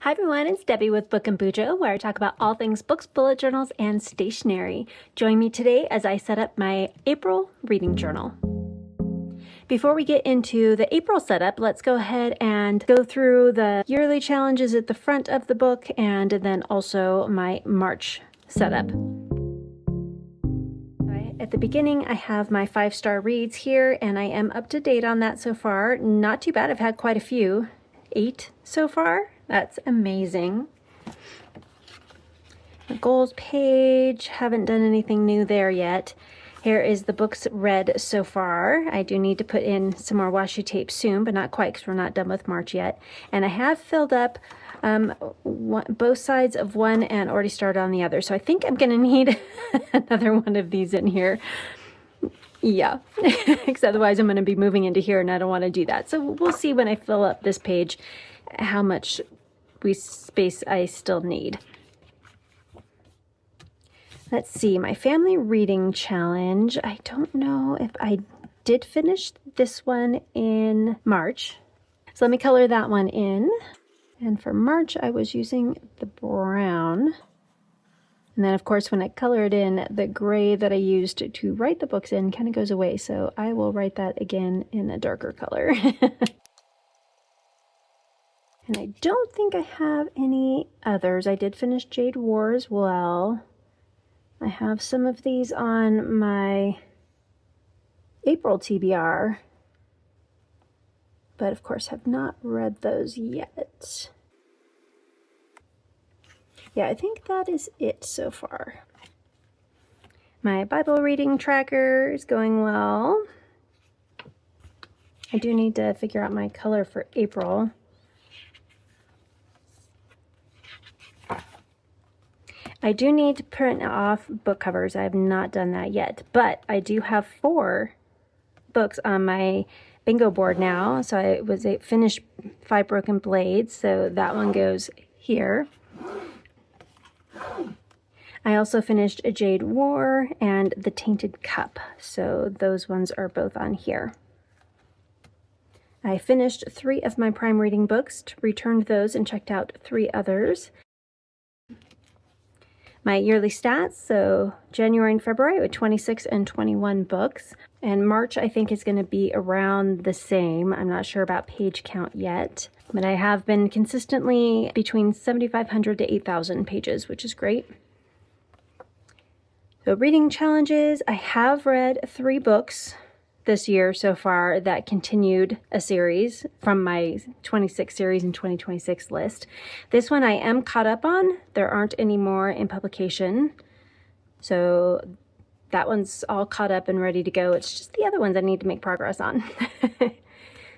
Hi everyone, it's Debbie with BookAndBuJo, where I talk about all things books, bullet journals, and stationery. Join me today as I set up my April reading journal. Before we get into the April setup, let's go ahead and go through the yearly challenges at the front of the book and then also my March setup. At the beginning, I have my 5-star reads here, and I am up to date on that so far. Not too bad. I've had quite a few. 8 so far. That's amazing. The goals page, haven't done anything new there yet. Here is the books read so far. I do need to put in some more washi tape soon, but not quite because we're not done with March yet. And I have filled up both sides of one and already started on the other. So I think I'm going to need another one of these in here. Yeah, because otherwise I'm going to be moving into here and I don't want to do that. So we'll see when I fill up this page how much space I still need. Let's see, my family reading challenge. I don't know if I did finish this one in March. So let me color that one in. And for March, I was using the brown. And then, of course, when I color it in, the gray that I used to write the books in kind of goes away. So I will write that again in a darker color. And I don't think I have any others. I did finish Jade War as well. I have some of these on my April TBR, but of course have not read those yet. Yeah, I think that is it so far. My Bible reading tracker is going well. I do need to figure out my color for April. I do need to print off book covers. I have not done that yet, but I do have 4 books on my bingo board now. So I was finished 5 Broken Blades, so that one goes here. I also finished a Jade War and the Tainted Cup, so those ones are both on here. I finished 3 of my prime reading books, returned those, and checked out 3 others. My yearly stats, so January and February with 26 and 21 books. And March I think is going to be around the same. I'm not sure about page count yet, but I have been consistently between 7,500 to 8,000 pages, which is great. So reading challenges, I have read 3 books this year so far that continued a series from my 26 series and 2026 list. This one I am caught up on. There aren't any more in publication. So that one's all caught up and ready to go. It's just the other ones I need to make progress on.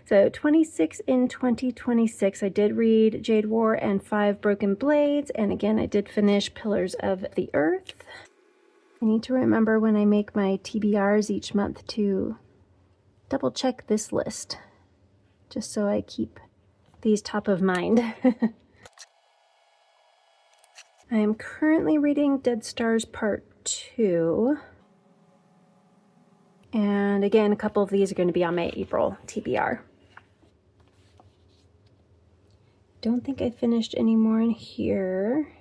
So 26 in 2026, I did read Jade War and 5 Broken Blades. And again, I did finish Pillars of the Earth. I need to remember when I make my TBRs each month to double check this list, just so I keep these top of mind. I am currently reading Dead Stars Part 2. And again, a couple of these are going to be on my April TBR. Don't think I finished any more in here.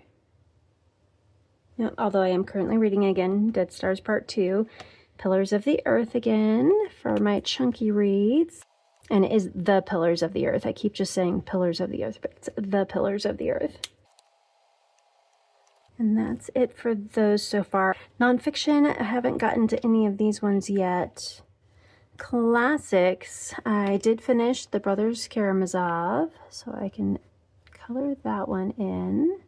No, although I am currently reading again Dead Stars Part 2. Pillars of the Earth again for my chunky reads. And it is the Pillars of the Earth. I keep just saying Pillars of the Earth, but it's the Pillars of the Earth. And that's it for those so far. Nonfiction, I haven't gotten to any of these ones yet. Classics, I did finish The Brothers Karamazov, so I can color that one in.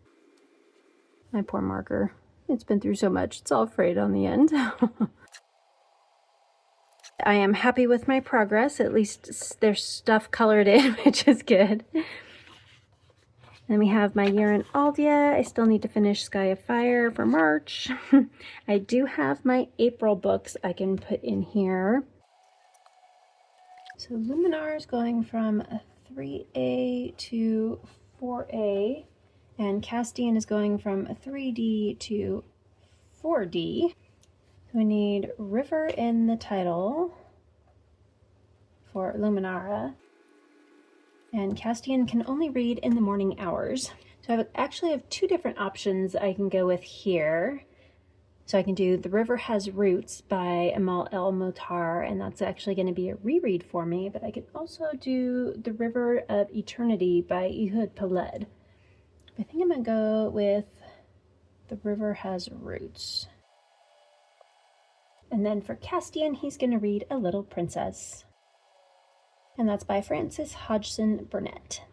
My poor marker. It's been through so much, it's all frayed on the end. I am happy with my progress. At least there's stuff colored in, which is good. Then we have my year in Aldia. I still need to finish Sky of Fire for March. I do have my April books I can put in here. So Luminar is going from 3A to 4A, and Castian is going from 3D to 4D. We need River in the title for Luminara. And Castian can only read in the morning hours. So I actually have two different options I can go with here. So I can do The River Has Roots by Amal El Motar, and that's actually going to be a reread for me, but I can also do The River of Eternity by Ehud Peled. I think I'm going to go with The River Has Roots. And then for Castian, he's going to read A Little Princess. And that's by Frances Hodgson Burnett.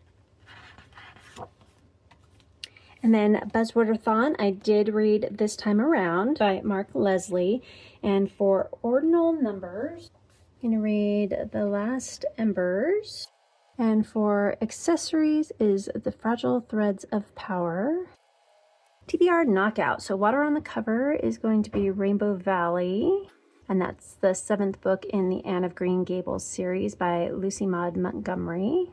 And then Buzzwordathon, I did read this time around by Mark Leslie. And for ordinal numbers, I'm going to read The Last Embers. And for accessories is The Fragile Threads of Power. TBR Knockout. So Water on the Cover is going to be Rainbow Valley. And that's the 7th book in the Anne of Green Gables series by Lucy Maud Montgomery.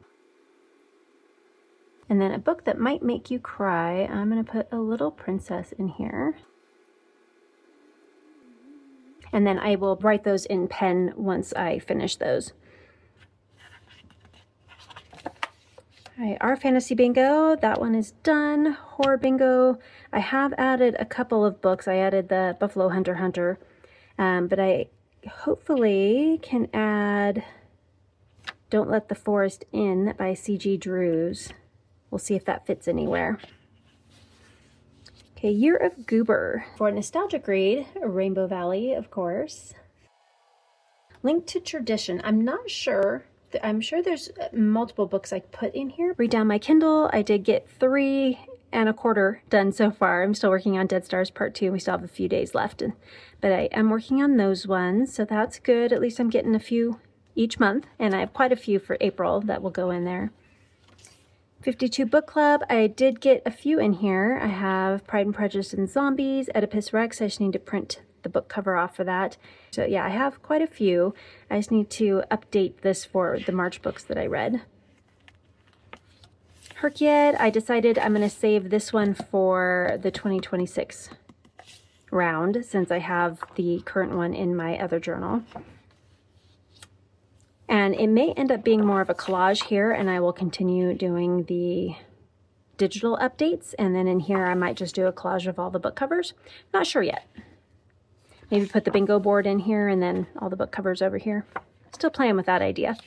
And then a book that might make you cry, I'm going to put A Little Princess in here. And then I will write those in pen once I finish those. All right, our fantasy bingo, that one is done. Horror bingo, I have added a couple of books. I added the Buffalo Hunter, but I hopefully can add Don't Let the Forest In by C.G. Drews. We'll see if that fits anywhere. Okay, Year of Goober. For a nostalgic read, Rainbow Valley, of course. Link to Tradition. I'm not sure. I'm sure there's multiple books I put in here. Read down my Kindle. I did get 3 1/4 done so far. I'm still working on Dead Stars Part 2. We still have a few days left. But I am working on those ones, so that's good. At least I'm getting a few each month. And I have quite a few for April that will go in there. 52 Book Club, I did get a few in here. I have Pride and Prejudice and Zombies, Oedipus Rex. I just need to print the book cover off for that. So yeah, I have quite a few. I just need to update this for the March books that I read. Herkiad, I decided I'm going to save this one for the 2026 round since I have the current one in my other journal. And it may end up being more of a collage here, and I will continue doing the digital updates. And then in here, I might just do a collage of all the book covers. Not sure yet. Maybe put the bingo board in here and then all the book covers over here. Still playing with that idea.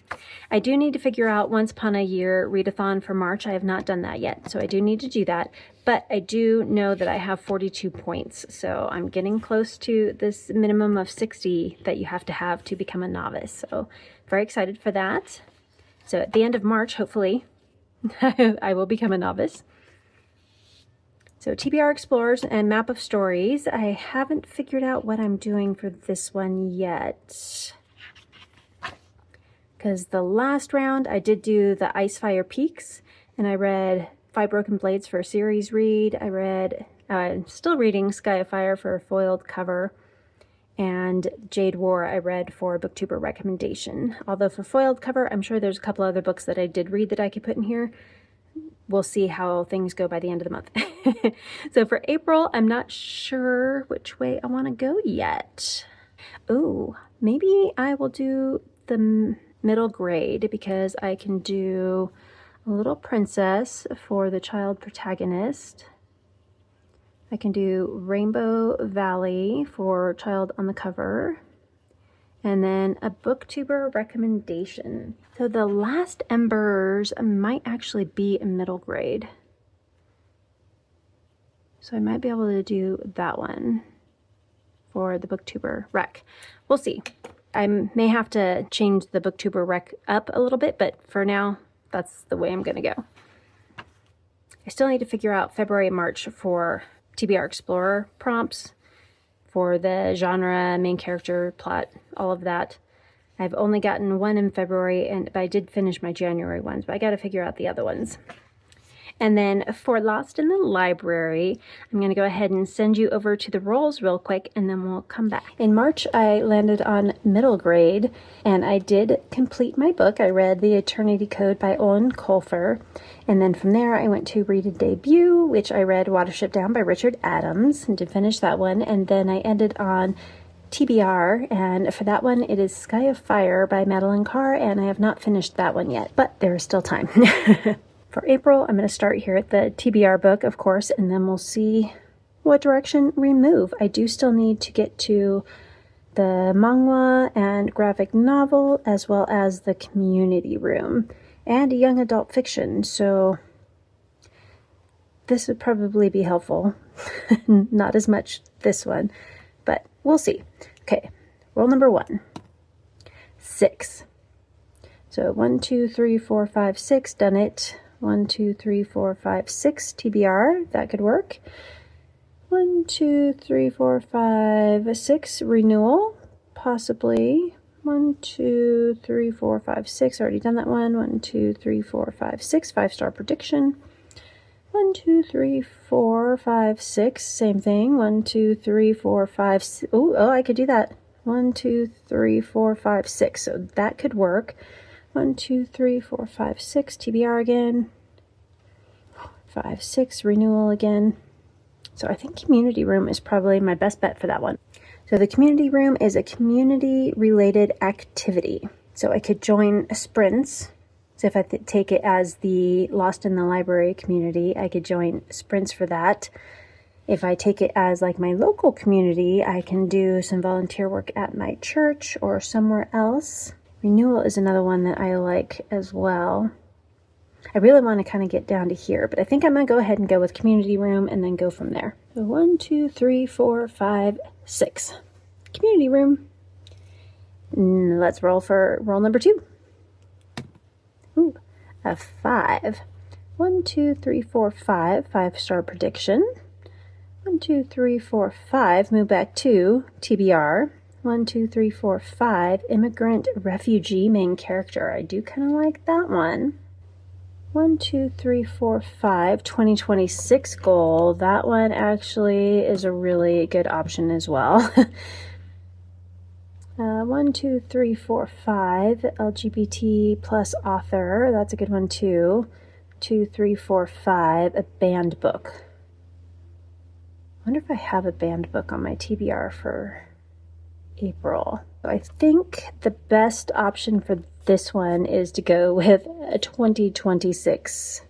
I do need to figure out Once Upon a Year Readathon for March. I have not done that yet, so I do need to do that. But I do know that I have 42 points, so I'm getting close to this minimum of 60 that you have to become a novice. So very excited for that. So at the end of March, hopefully, I will become a novice. So TBR Explorers and Map of Stories. I haven't figured out what I'm doing for this one yet. Because the last round I did do the Icefire Peaks, and I read 5 Broken Blades for a series read. I'm still reading Sky of Fire for a foiled cover, and Jade War I read for a booktuber recommendation. Although for foiled cover, I'm sure there's a couple other books that I did read that I could put in here. We'll see how things go by the end of the month. So for April, I'm not sure which way I want to go yet. Oh, maybe I will do the middle grade because I can do A Little Princess for the child protagonist. I can do Rainbow Valley for child on the cover. And then a booktuber recommendation. So the Last Embers might actually be a middle grade. So I might be able to do that one for the booktuber rec. We'll see. I may have to change the booktuber rec up a little bit, but for now, that's the way I'm going to go. I still need to figure out February and March for TBR Explorer prompts, for the genre, main character, plot, all of that. I've only gotten one in February, but I did finish my January ones, but I got to figure out the other ones. And then for Lost in the Library, I'm going to go ahead and send you over to the rolls real quick, and then we'll come back. In March, I landed on middle grade, and I did complete my book. I read The Eternity Code by Owen Colfer, and then from there, I went to read a debut, which I read Watership Down by Richard Adams, and did finish that one, and then I ended on TBR, and for that one, it is Sky of Fire by Madeline Carr, and I have not finished that one yet, but there is still time. For April, I'm going to start here at the TBR book, of course, and then we'll see what direction we move. I do still need to get to the manga and graphic novel, as well as the community room and young adult fiction. So this would probably be helpful. Not as much this one, but we'll see. Okay, roll number 1. 6. So 1, 2, 3, 4, 5, 6, done it. 1, 2, 3, 4, 5, 6 TBR, that could work. 1, 2, 3, 4, 5, 6 renewal, possibly. 1, 2, 3, 4, 5, 6, already done that one. 1, 2, 3, 4, 5, 6, 5-star prediction. 1, 2, 3, 4, 5, 6, same thing. 1, 2, 3, 4, 5, 6. Oh, I could do that. 1, 2, 3, 4, 5, 6. So that could work. 1, 2, 3, 4, 5, 6, TBR again. 5, 6, renewal again. So I think community room is probably my best bet for that one. So the community room is a community-related activity. So I could join sprints. So if I take it as the Lost in the Library community, I could join sprints for that. If I take it as like my local community, I can do some volunteer work at my church or somewhere else. Renewal is another one that I like as well. I really want to kind of get down to here, but I think I'm going to go ahead and go with community room and then go from there. So 1, 2, 3, 4, 5, 6. Community room. Let's roll for roll number 2. Ooh, a 5. 1, 2, 3, 4, 5. 5-star prediction. 1, 2, 3, 4, 5. Move back to TBR. 1, 2, 3, 4, 5. Immigrant refugee main character. I do kind of like that one. 1, 2, 3, 4, 5. 2026 goal. That one actually is a really good option as well. 1, 2, 3, 4, 5. LGBT plus author. That's a good one too. 2, 3, 4, 5. A banned book. I wonder if I have a banned book on my TBR for April. I think the best option for this one is to go with a 2026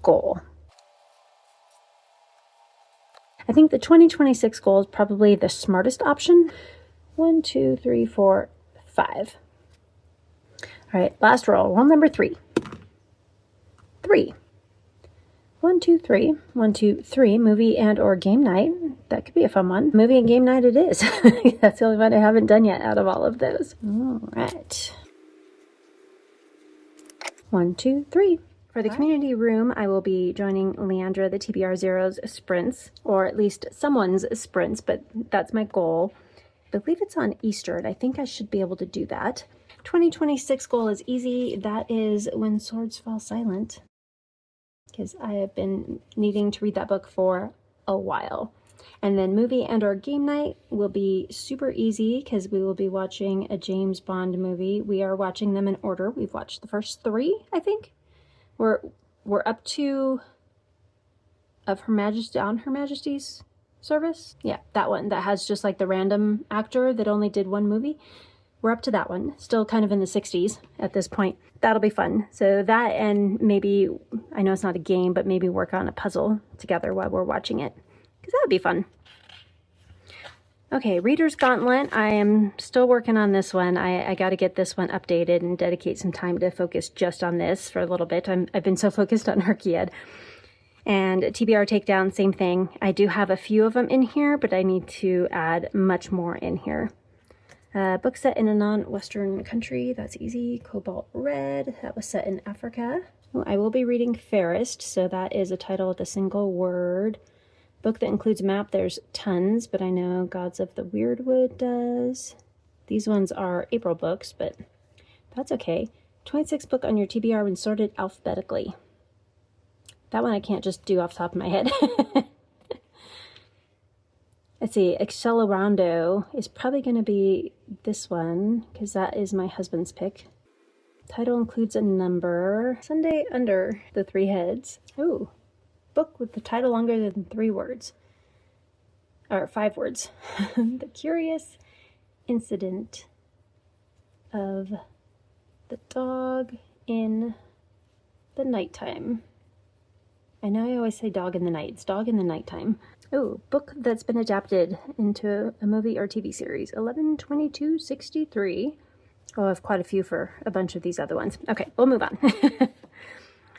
goal. I think the 2026 goal is probably the smartest option. 1, 2, 3, 4, 5. All right, last roll. Roll number 3. 3. 1, 2, 3. 1, 2, 3. Movie and or game night. That could be a fun one. Movie and game night it is. That's the only one I haven't done yet out of all of those. All right. 1, 2, 3. For the community room, I will be joining Leandra, the TBR Zero's sprints, or at least someone's sprints, but that's my goal. I believe it's on Easter, and I think I should be able to do that. 2026 goal is easy. That is When Swords Fall Silent, because I have been needing to read that book for a while. And then movie and or game night will be super easy because we will be watching a James Bond movie. We are watching them in order. We've watched the first 3, I think. We're up to of Her Majesty on Her Majesty's Service. Yeah, that one that has just like the random actor that only did one movie. We're up to that one. Still kind of in the 60s at this point. That'll be fun. So that, and maybe, I know it's not a game, but maybe work on a puzzle together while we're watching it, because that would be fun. Okay, Reader's Gauntlet. I am still working on this one. I got to get this one updated and dedicate some time to focus just on this for a little bit. I've been so focused on Herkiad. And TBR Takedown, same thing. I do have a few of them in here, but I need to add much more in here. Book set in a non-Western country. That's easy. Cobalt Red. That was set in Africa. Well, I will be reading Fairest, so that is a title with a single word. Book that includes a map. There's tons, but I know Gods of the Weirdwood does. These ones are April books, but that's okay. 26 book on your TBR when sorted alphabetically. That one I can't just do off the top of my head. Let's see, Accelerando is probably going to be this one, because that is my husband's pick. Title includes a number. Sunday Under the Three Heads. Ooh, book with the title longer than 3 words. Or 5 words. The Curious Incident of the Dog in the Nighttime. I know I always say Dog in the Night. It's Dog in the Nighttime. Oh, book that's been adapted into a movie or TV series. 11/22/63. Oh, I have quite a few for a bunch of these other ones. Okay, we'll move on.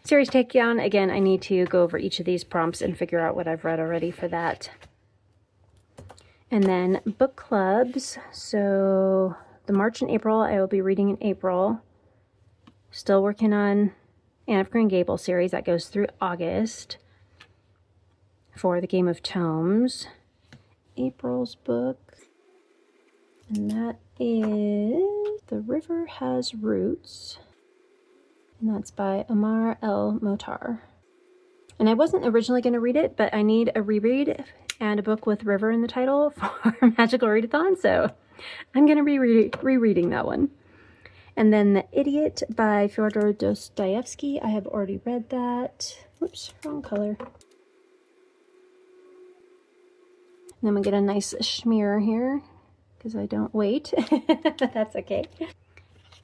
Series takedown. Again, I need to go over each of these prompts and figure out what I've read already for that. And then book clubs. So the March and April, I will be reading in April. Still working on Anne of Green Gables series. That goes through August for the Game of Tomes. April's book. And that is The River Has Roots. And that's by Amar El Motar. And I wasn't originally going to read it, but I need a reread and a book with River in the title for Magical Readathon, so I'm going to be rereading that one. And then The Idiot by Fyodor Dostoevsky. I have already read that. Oops, wrong color. And then we get a nice smear here, because I don't wait, but that's okay.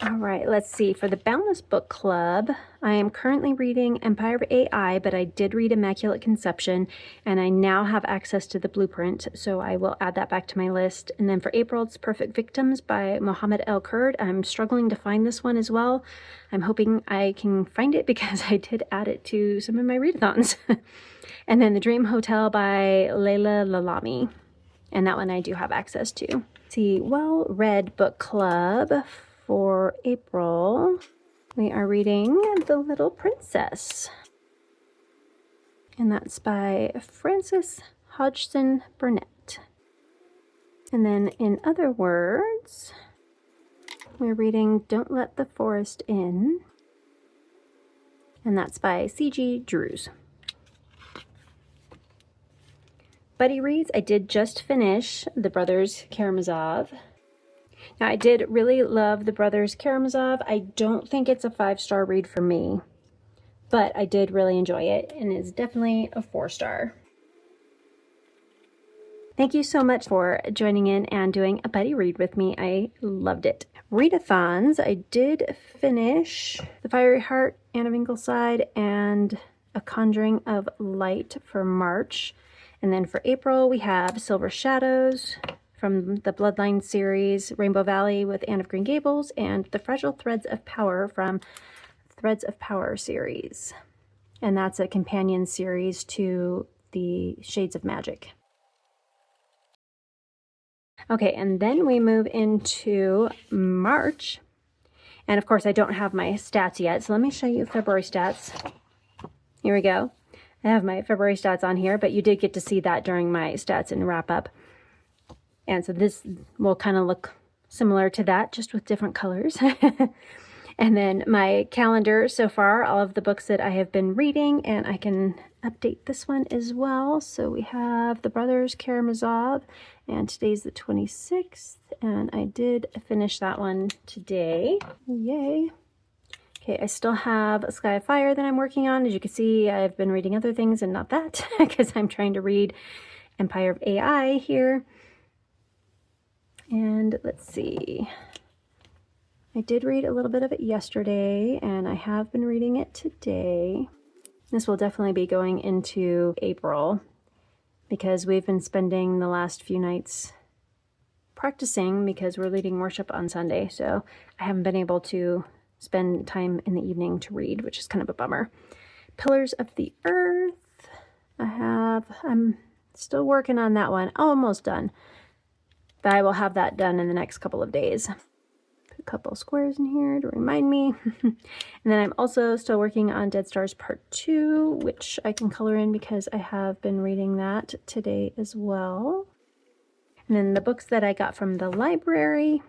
All right, let's see. For the Boundless Book Club, I am currently reading Empire of AI, but I did read Immaculate Conception, and I now have access to the blueprint, so I will add that back to my list. And then for April, it's Perfect Victims by Mohammed El Kurd. I'm struggling to find this one as well. I'm hoping I can find it because I did add it to some of my readathons. And then The Dream Hotel by Leila Lalami, and that one I do have access to. Let's see, Well Read Book Club. For April, we are reading The Little Princess, and that's by Frances Hodgson Burnett. And then In Other Words, we're reading Don't Let the Forest In, and that's by C.G. Drews. Buddy reads, I did just finish The Brothers Karamazov. Now, I did really love The Brothers Karamazov. I don't think it's a 5-star read for me, but I did really enjoy it, and it's definitely a 4-star. Thank you so much for joining in and doing a buddy read with me. I loved it. Readathons, I did finish The Fiery Heart, Anne of Ingleside, and A Conjuring of Light for March. And then for April, we have Silver Shadows from the Bloodline series, Rainbow Valley with Anne of Green Gables, and The Fragile Threads of Power from Threads of Power series. And that's a companion series to the Shades of Magic. Okay, and then we move into March. And of course, I don't have my stats yet, so let me show you February stats. Here we go. I have my February stats on here, but you did get to see that during my stats and wrap up. And so this will kind of look similar to that, just with different colors. And then my calendar so far, all of the books that I have been reading, and I can update this one as well. So we have The Brothers Karamazov, and today's the 26th, and I did finish that one today. Yay. Okay, I still have A Sky of Fire that I'm working on. As you can see, I've been reading other things and not that, because I'm trying to read Empire of AI here. And let's see, I did read a little bit of it yesterday, and I have been reading it today. This will definitely be going into April, because we've been spending the last few nights practicing, because we're leading worship on Sunday, so I haven't been able to spend time in the evening to read, which is kind of a bummer. Pillars of the Earth, I'm still working on that one, almost done. But I will have that done in the next couple of days. Put a couple squares in here to remind me. And then I'm also still working on Dead Stars Part 2, which I can color in because I have been reading that today as well. And then the books that I got from the library.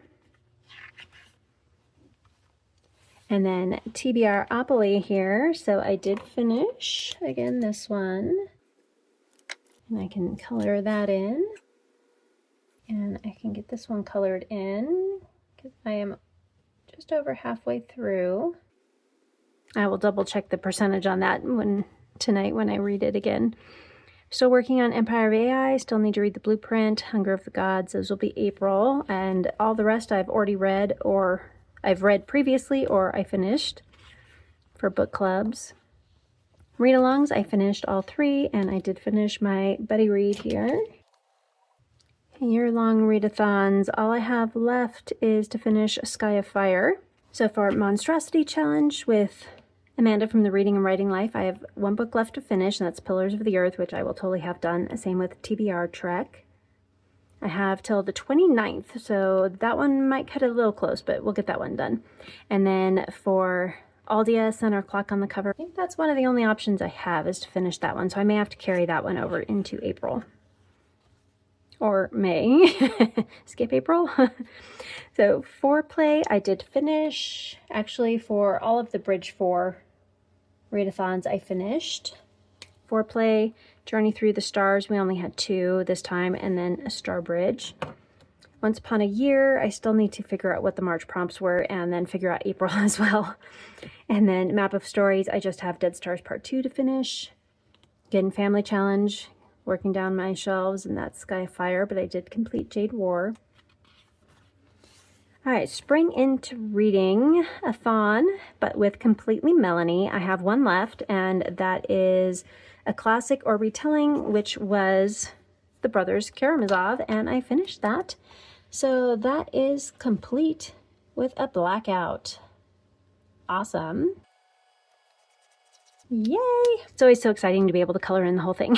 And then TBRopoly here. So I did finish, again, this one. And I can color that in. And I can get this one colored in because I am just over halfway through. I will double check the percentage on that tonight when I read it again. Still working on Empire of AI, still need to read the blueprint, Hunger of the Gods, those will be April, and all the rest I've already read, or I've read previously, or I finished. for book clubs. Readalongs, I finished all 3, and I did finish my Buddy Read here. Year-long readathons, all I have left is to finish Sky of Fire. So for Monstrosity Challenge with Amanda from the Reading and Writing Life, I have 1 book left to finish, and that's Pillars of the Earth, which I will totally have done. Same with TBR Trek. I have till the 29th, so that one might cut it a little close, but we'll get that one done. And then for Aldia, Center Clock on the Cover, I think that's one of the only options I have is to finish that one, so I may have to carry that one over into April. Or May. Skip April. So Foreplay, I did finish. Actually, for all of the Bridge 4 readathons, I finished. Foreplay, Journey Through the Stars, we only had 2 this time, and then a Star Bridge. Once Upon a Year, I still need to figure out what the March prompts were and then figure out April as well. And then Map of Stories, I just have Dead Stars Part 2 to finish. Again, Family Challenge, working down my shelves, and that's Sky of Fire, but I did complete Jade War. All right, Spring into Reading-a-thon, but with Completely Melanie. I have 1 left, and that is a classic or retelling, which was The Brothers Karamazov, and I finished that. So that is complete with a blackout. Awesome. Yay! It's always so exciting to be able to color in the whole thing.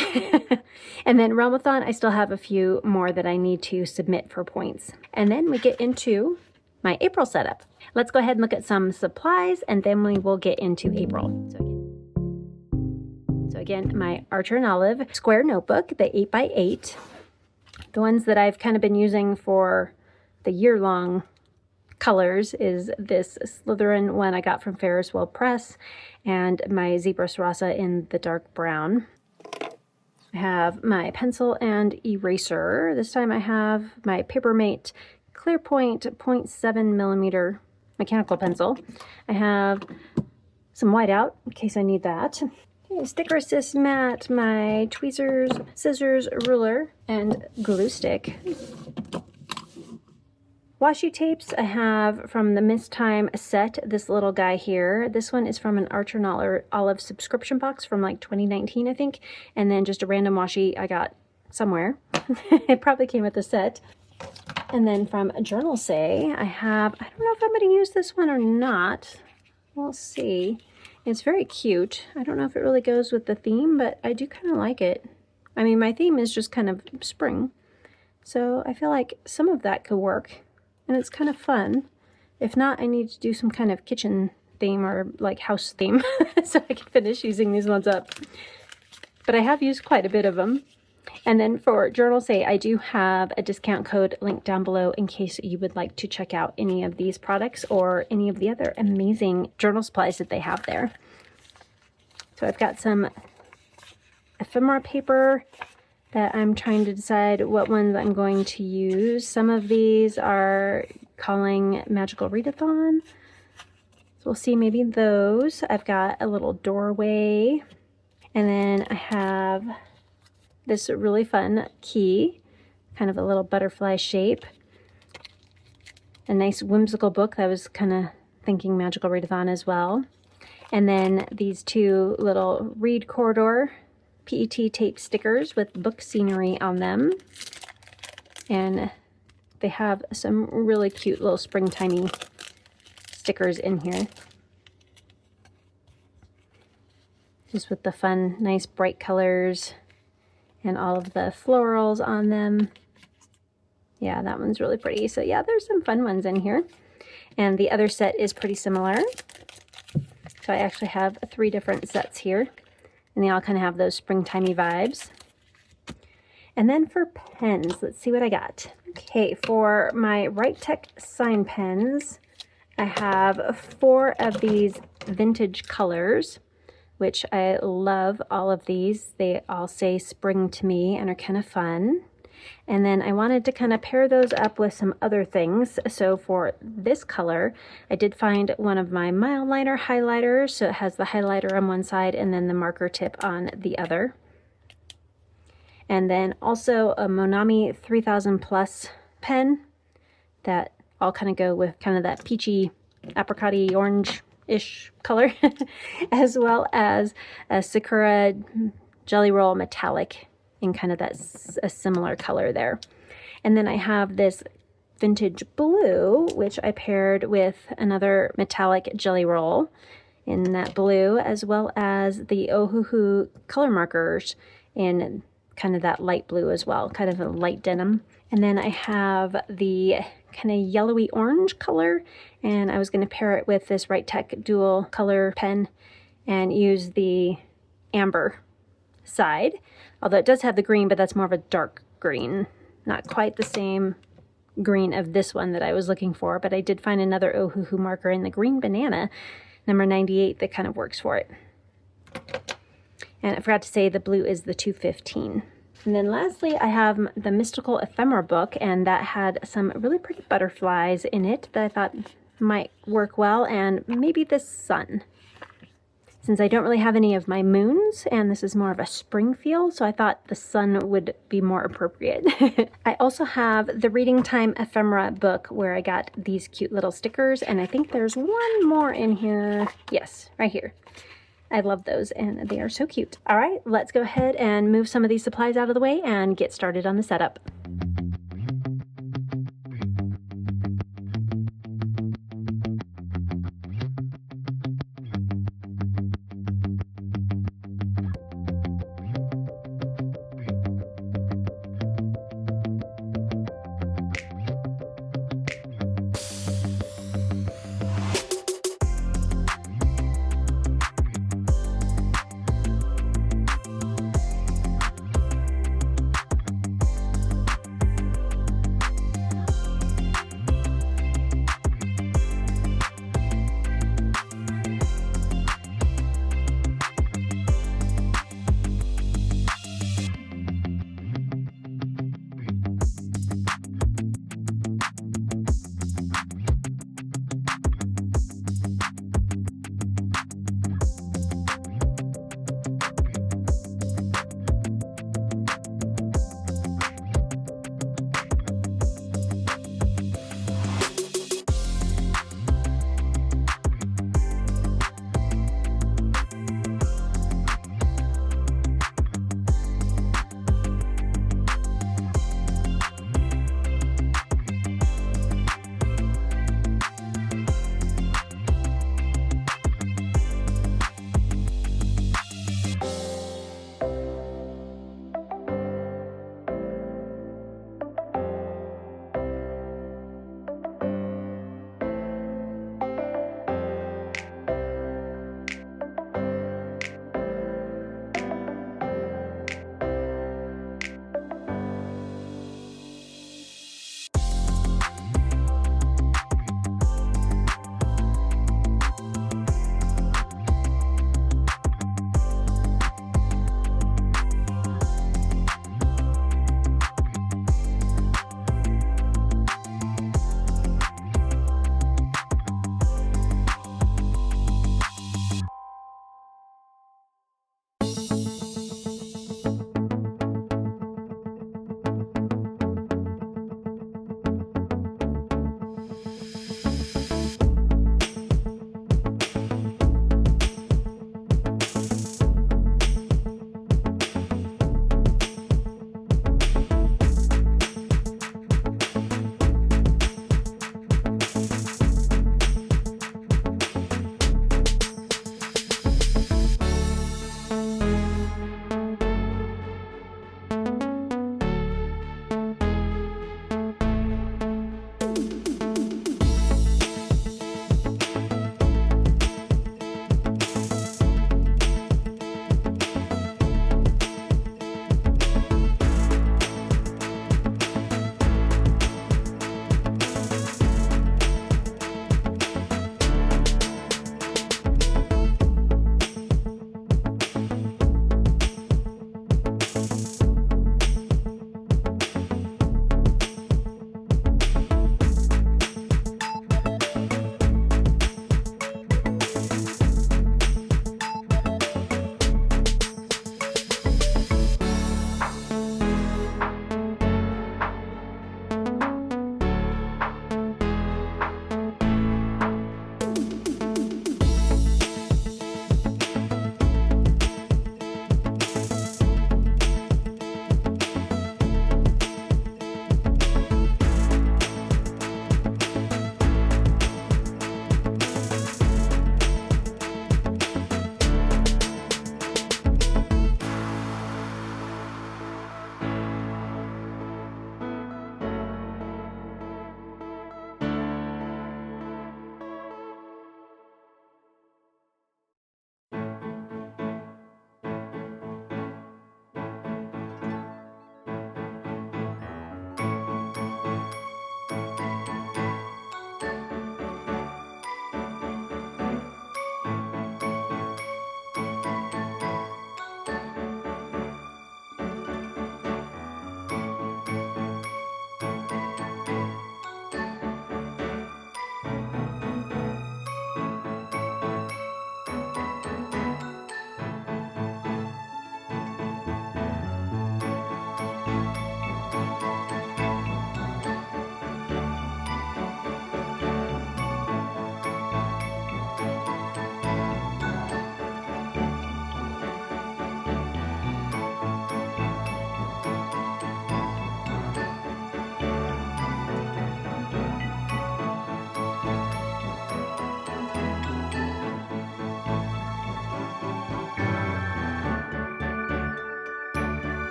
And then Realmathon, I still have a few more that I need to submit for points. And then we get into my April setup. Let's go ahead and look at some supplies, and then we will get into April. So again, my Archer and Olive square notebook, the 8x8. The ones that I've kind of been using for the year-long colors is this Slytherin one I got from Ferris Wheel Press, and my Zebra Sarasa in the dark brown. I have my pencil and eraser. This time I have my Papermate Clearpoint 0.7mm mechanical pencil. I have some whiteout in case I need that. Okay, Sticker Assist mat, my tweezers, scissors, ruler, and glue stick. Washi tapes I have from the Miss Time set, this little guy here. This one is from an Archer and Olive subscription box from like 2019, I think. And then just a random washi I got somewhere. It probably came with the set. And then from Journal Say, I don't know if I'm going to use this one or not. We'll see. It's very cute. I don't know if it really goes with the theme, but I do kind of like it. I mean, my theme is just kind of spring. So I feel like some of that could work. And it's kind of fun. If not, I need to do some kind of kitchen theme or like house theme so I can finish using these ones up. But I have used quite a bit of them. And then for Journal Say, I do have a discount code linked down below in case you would like to check out any of these products or any of the other amazing journal supplies that they have there. So I've got some ephemera paper that I'm trying to decide what ones I'm going to use. Some of these are calling Magical Readathon. So we'll see maybe those. I've got a little doorway. And then I have this really fun key, kind of a little butterfly shape. A nice whimsical book that I was kind of thinking Magical Readathon as well. And then these 2 little Read Corridor PET tape stickers with book scenery on them. And they have some really cute little springtimey stickers in here. Just with the fun, nice bright colors and all of the florals on them. Yeah, that one's really pretty. So yeah, there's some fun ones in here. And the other set is pretty similar. So I actually have 3 different sets here. And they all kind of have those springtimey vibes. And then for pens, let's see what I got. Okay, for my Write Tech sign pens, I have 4 of these vintage colors, which I love all of these. They all say spring to me and are kind of fun. And then I wanted to kind of pair those up with some other things. So for this color, I did find one of my Mildliner highlighters. So it has the highlighter on one side and then the marker tip on the other. And then also a Monami 3000 Plus pen that all kind of go with kind of that peachy, apricot-y, orange ish color, as well as a Sakura Jelly Roll Metallic in kind of that a similar color there. And then I have this Vintage Blue, which I paired with another metallic Jelly Roll in that blue, as well as the Ohuhu color markers in kind of that light blue as well, kind of a light denim. And then I have the kind of yellowy orange color, and I was going to pair it with this Right Tech dual color pen and use the amber side, although it does have the green, but that's more of a dark green, not quite the same green of this one that I was looking for, but I did find another Ohuhu marker in the green banana, number 98, that kind of works for it. And I forgot to say the blue is the 215. And then lastly, I have the Mystical Ephemera book, and that had some really pretty butterflies in it that I thought might work well, and maybe the sun. Since I don't really have any of my moons, and this is more of a spring feel, so I thought the sun would be more appropriate. I also have the Reading Time Ephemera book where I got these cute little stickers, and I think there's one more in here. Yes, right here. I love those, and they are so cute. All right, let's go ahead and move some of these supplies out of the way and get started on the setup.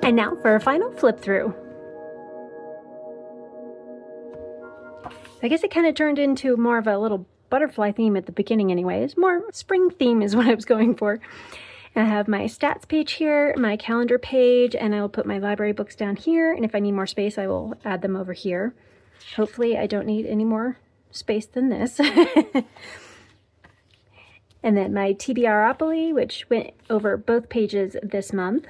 And now for a final flip through. I guess it kind of turned into more of a little butterfly theme at the beginning anyways. More spring theme is what I was going for. And I have my stats page here, my calendar page, and I will put my library books down here. And if I need more space, I will add them over here. Hopefully I don't need any more space than this. And then my TBRopoly, which went over both pages this month.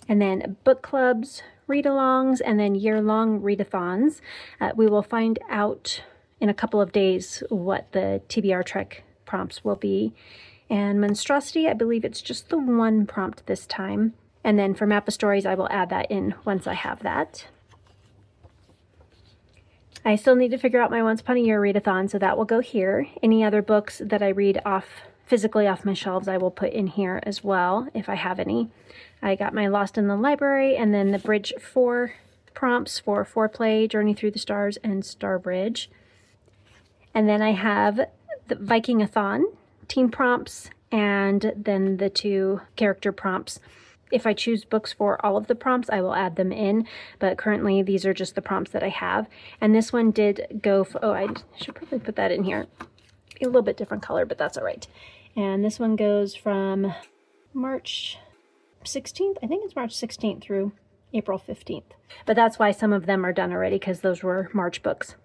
And then book clubs, read-alongs, and then year-long readathons. We will find out in a couple of days what the TBR Trek prompts will be. And monstrosity, I believe it's just the one prompt this time. And then for map of stories, I will add that in once I have that. I still need to figure out my Once Upon a Year readathon, so that will go here. Any other books that I read physically off my shelves, I will put in here as well, if I have any. I got my Lost in the Library, and then the Bridge 4 prompts for Foreplay, Journey Through the Stars, and Starbridge. And then I have the Vikingathon, team prompts, and then the 2 character prompts. If I choose books for all of the prompts, I will add them in, but currently these are just the prompts that I have. And this one did go for, oh, I should probably put that in here. A little bit different color, but that's all right. And this one goes from March 16th. I think it's March 16th through April 15th. But that's why some of them are done already, because those were March books.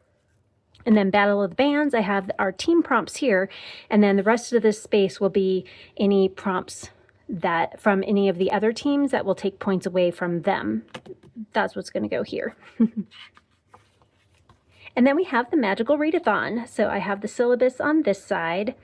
And then Battle of the Bands, I have our team prompts here, and then the rest of this space will be any prompts that from any of the other teams that will take points away from them. That's what's going to go here. And then we have the Magical Readathon. So I have the syllabus on this side,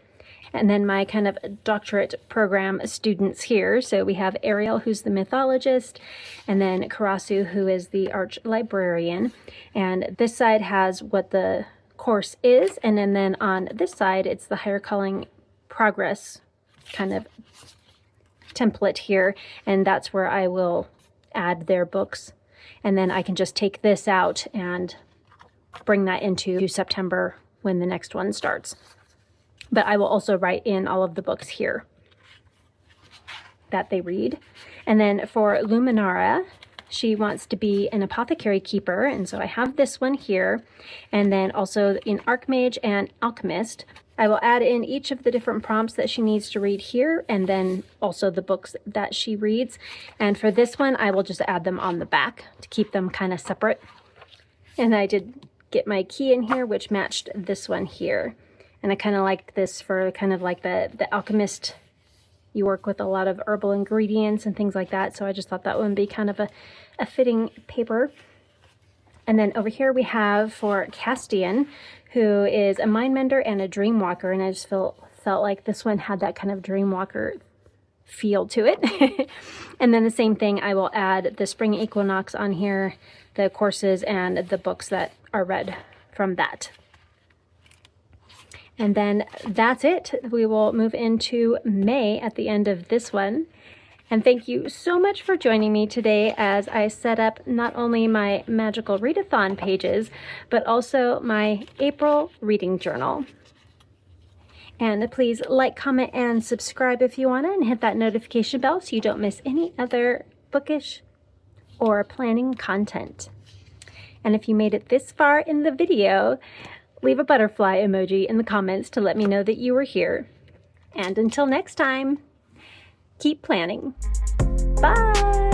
and then my kind of doctorate program students here. So we have Ariel, who's the mythologist, and then Karasu, who is the arch librarian. And this side has what the course is, and then on this side, it's the higher calling progress kind of template here, and that's where I will add their books. And then I can just take this out and bring that into September when the next one starts. But I will also write in all of the books here that they read. And then for Luminara, she wants to be an apothecary keeper, and so I have this one here. And then also in Archmage and Alchemist, I will add in each of the different prompts that she needs to read here, and then also the books that she reads. And for this one, I will just add them on the back to keep them kind of separate. And I did get my key in here, which matched this one here. And I kind of like this for kind of like the Alchemist. You work with a lot of herbal ingredients and things like that, so I just thought that would be kind of a fitting paper. And then over here we have for Castian, who is a mind mender and a dream walker, and I just felt like this one had that kind of dream walker feel to it. And then the same thing, I will add the spring equinox on here, the courses and the books that are read from that. And then that's it. We will move into May at the end of this one. And thank you so much for joining me today as I set up not only my Magical Readathon pages, but also my April reading journal. And please like, comment, and subscribe if you want to, and hit that notification bell so you don't miss any other bookish or planning content. And if you made it this far in the video, leave a butterfly emoji in the comments to let me know that you were here. And until next time, keep planning. Bye!